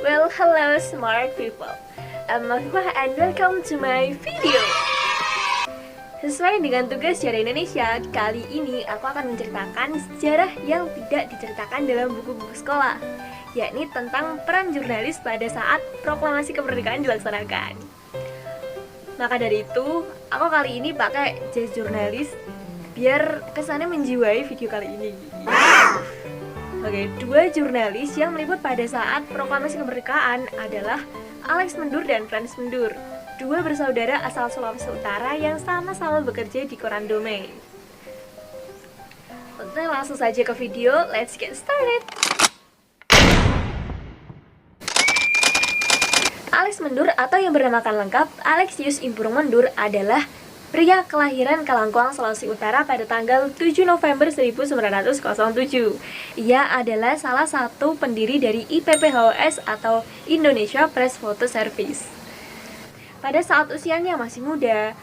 Well, hello smart people. I'm Mafifah and welcome to my video. Sesuai dengan tugas sejarah Indonesia, kali ini aku akan menceritakan sejarah yang tidak diceritakan dalam buku-buku sekolah, yakni tentang peran jurnalis pada saat proklamasi kemerdekaan dilaksanakan. Maka dari itu, aku kali ini pakai jas jurnalis biar kesannya menjiwai video kali ini. Oke, dua jurnalis yang meliput pada saat proklamasi kemerdekaan adalah Alex Mendur dan Frans Mendur, dua bersaudara asal Sulawesi Utara yang sama-sama bekerja di koran Domei. Oke, langsung saja ke video, let's get started. Alex Mendur atau yang bernamakan lengkap Alexius Impurung Mendur adalah pria kelahiran Kalangkuang, Sulawesi Utara pada tanggal 7 November 1907. Ia adalah salah satu pendiri dari IPPHOS atau Indonesia Press Photo Service. Pada saat usianya masih muda,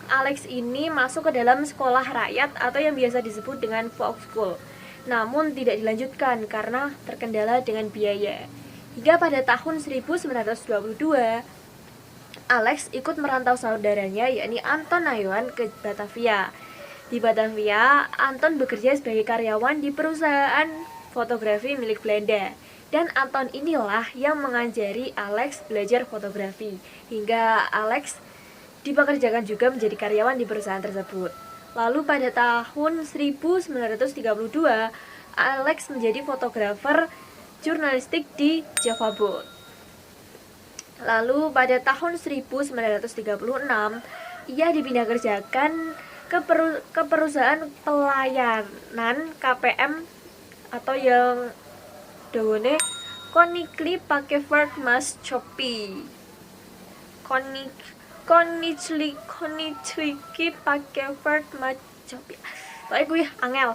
Alex ini masuk ke dalam sekolah rakyat atau yang biasa disebut dengan folk school. Namun tidak dilanjutkan karena terkendala dengan biaya. Hingga pada tahun 1922, Alex ikut merantau saudaranya yakni Anton Nayuan ke Batavia. Di Batavia, Anton bekerja sebagai karyawan di perusahaan fotografi milik Belanda. Dan Anton inilah yang mengajari Alex belajar fotografi. Hingga Alex dipekerjakan juga menjadi karyawan di perusahaan tersebut. Lalu pada tahun 1932, Alex menjadi fotografer jurnalistik di Java Boat. Lalu pada tahun 1936, ia dipindah kerjakan ke perusahaan pelayanan KPM atau yang dawane Koninklijke Pakkevaartmaatschappij. Koninklijke Pakkevaartmaatschappij. Pokoknya gue angel.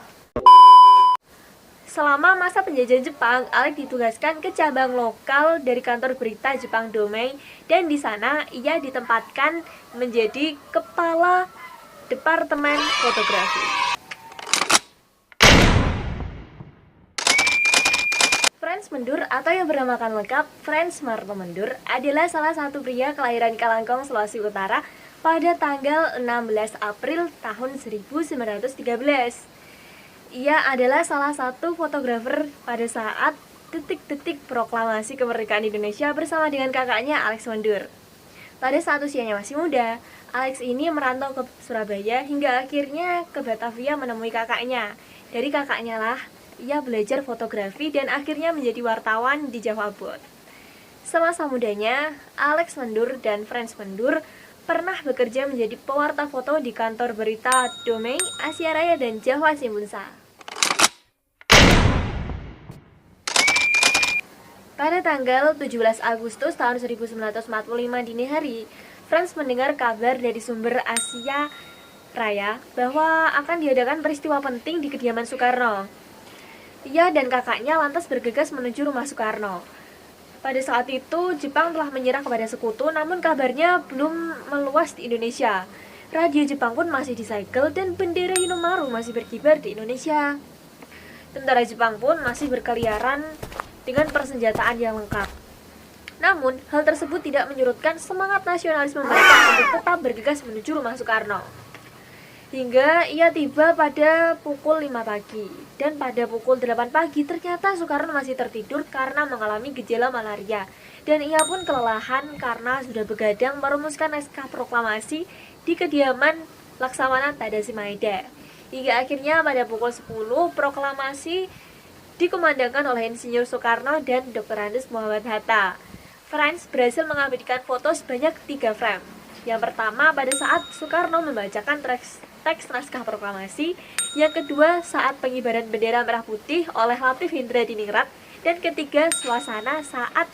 Selama masa penjajahan Jepang, Alex ditugaskan ke cabang lokal dari kantor berita Jepang Domei dan di sana ia ditempatkan menjadi kepala departemen fotografi. Frans Mendur atau yang bernamakan lengkap Frans Marto Mendur adalah salah satu pria kelahiran Kalangkong, Sulawesi Utara pada tanggal 16 April tahun 1913. Ia adalah salah satu fotografer pada saat detik-detik proklamasi kemerdekaan Indonesia bersama dengan kakaknya Alex Mendur. Pada saat usianya masih muda, Alex ini merantau ke Surabaya hingga akhirnya ke Batavia menemui kakaknya. Dari kakaknya lah, ia belajar fotografi dan akhirnya menjadi wartawan di Java Boat. Semasa mudanya, Alex Mendur dan Frans Mendur pernah bekerja menjadi pewarta foto di kantor berita Domei, Asia Raya, dan Java Simbunsa. Pada tanggal 17 Agustus tahun 1945 dini hari, Frans mendengar kabar dari sumber Asia Raya bahwa akan diadakan peristiwa penting di kediaman Soekarno. Ia dan kakaknya lantas bergegas menuju rumah Soekarno. Pada saat itu, Jepang telah menyerah kepada sekutu, namun kabarnya belum meluas di Indonesia. Radio Jepang pun masih disegel dan bendera Hinomaru masih berkibar di Indonesia. Tentara Jepang pun masih berkeliaran dengan persenjataan yang lengkap. Namun, hal tersebut tidak menyurutkan semangat nasionalisme mereka untuk tetap bergegas menuju rumah Soekarno. Hingga ia tiba pada pukul 5 pagi. Dan pada pukul 8 pagi ternyata Soekarno masih tertidur karena mengalami gejala malaria. Dan ia pun kelelahan karena sudah begadang merumuskan naskah proklamasi di kediaman Laksamana Tadasi Maeda. Hingga akhirnya pada pukul 10 proklamasi dikumandangkan oleh Insinyur Soekarno dan Dr. Andes Muhammad Hatta. Frans berhasil mengabadikan foto sebanyak 3 frame. Yang pertama pada saat Soekarno membacakan teks naskah proklamasi, yang kedua saat pengibaran bendera merah putih oleh Latif Hindra Diningrat, dan ketiga suasana saat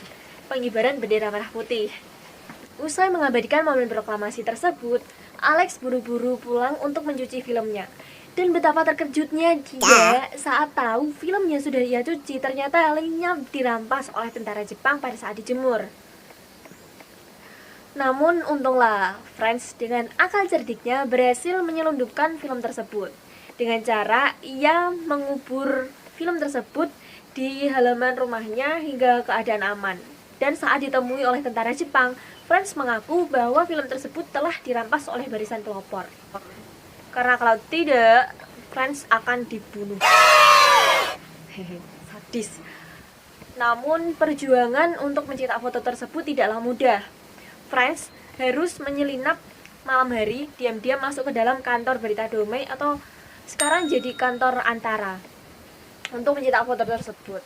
pengibaran bendera merah putih. Usai mengabadikan momen proklamasi tersebut, Alex buru-buru pulang untuk mencuci filmnya. Dan betapa terkejutnya dia saat tahu filmnya sudah ia cuci, ternyata lenyap dirampas oleh tentara Jepang pada saat dijemur. Namun untunglah, Frans dengan akal cerdiknya berhasil menyelundupkan film tersebut. Dengan cara ia mengubur film tersebut di halaman rumahnya hingga keadaan aman. Dan saat ditemui oleh tentara Jepang, Franz mengaku bahwa film tersebut telah dirampas oleh barisan pelopor. Karena kalau tidak, Franz akan dibunuh. Sadis. Namun perjuangan untuk mencetak foto tersebut tidaklah mudah. Franz harus menyelinap malam hari, diam-diam masuk ke dalam kantor berita Domei atau sekarang jadi kantor Antara untuk mencetak foto tersebut.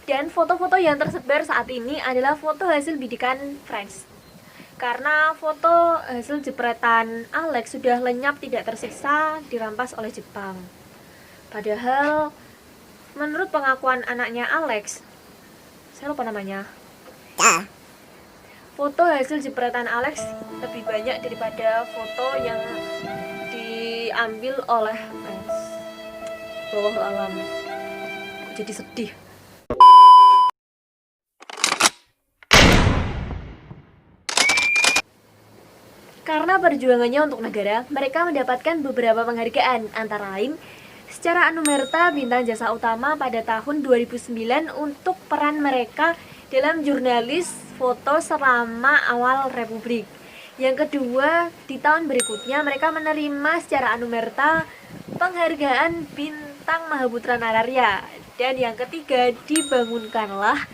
Dan foto-foto yang tersebar saat ini adalah foto hasil bidikan Franz. Karena foto hasil jepretan Alex sudah lenyap tidak tersiksa dirampas oleh Jepang. Padahal menurut pengakuan anaknya Alex, saya lupa namanya, foto hasil jepretan Alex lebih banyak daripada foto yang diambil oleh Franz. Wallahu alam. Jadi sedih. Karena perjuangannya untuk negara, mereka mendapatkan beberapa penghargaan, antara lain secara anumerta bintang jasa utama pada tahun 2009 untuk peran mereka dalam jurnalis foto selama awal Republik. Yang kedua, di tahun berikutnya mereka menerima secara anumerta penghargaan bintang Mahaputra Nararya. Dan yang ketiga, dibangunkanlah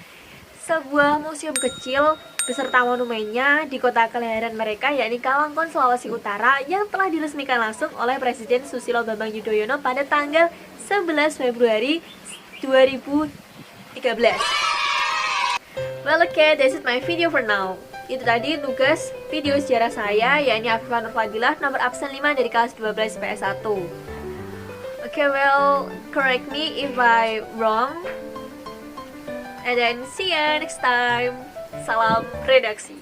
sebuah museum kecil beserta monumennya di kota kelahiran mereka, yakni Kawangkon, Sulawesi Utara, yang telah diresmikan langsung oleh Presiden Susilo Bambang Yudhoyono pada tanggal 11 Februari 2013. Well, okay, that's it my video for now. Itu tadi tugas video sejarah saya, yakni Afifah Nur Fadilah, nomor absen 5 dari kelas 12 PS1. Okay, well, correct me if I wrong. And then see ya next time. Salam redaksi.